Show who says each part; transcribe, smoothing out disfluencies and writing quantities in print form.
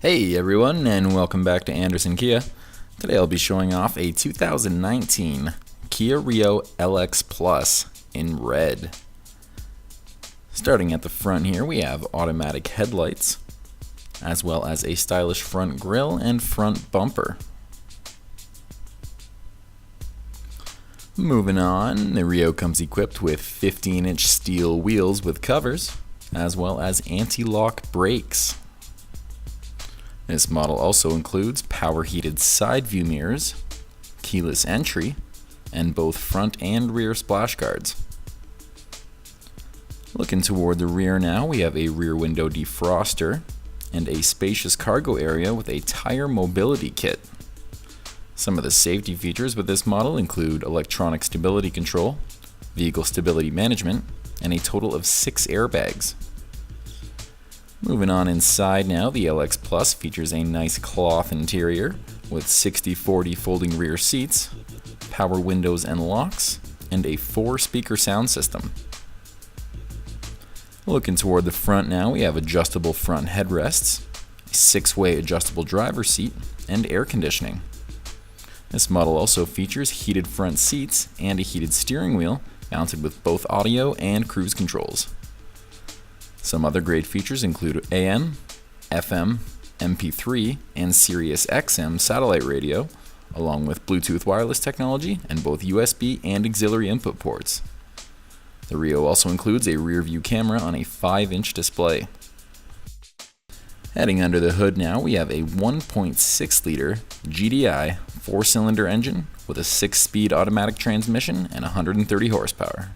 Speaker 1: Hey everyone, and welcome back to Anderson Kia. Today I'll be showing off a 2019 Kia Rio LX Plus in red. Starting at the front here, we have automatic headlights, as well as a stylish front grille and front bumper. Moving on, the Rio comes equipped with 15-inch steel wheels with covers, as well as anti-lock brakes. This model also includes power-heated side view mirrors, keyless entry, and both front and rear splash guards. Looking toward the rear now, we have a rear window defroster and a spacious cargo area with a tire mobility kit. Some of the safety features with this model include electronic stability control, vehicle stability management, and a total of 6 airbags. Moving on inside now, the LX Plus features a nice cloth interior with 60/40 folding rear seats, power windows and locks, and a 4-speaker sound system. Looking toward the front now, we have adjustable front headrests, a 6-way adjustable driver's seat, and air conditioning. This model also features heated front seats and a heated steering wheel mounted with both audio and cruise controls. Some other great features include AM, FM, MP3, and Sirius XM satellite radio, along with Bluetooth wireless technology and both USB and auxiliary input ports. The Rio also includes a rear-view camera on a 5-inch display. Heading under the hood now, we have a 1.6-liter GDI 4-cylinder engine with a 6-speed automatic transmission and 130 horsepower.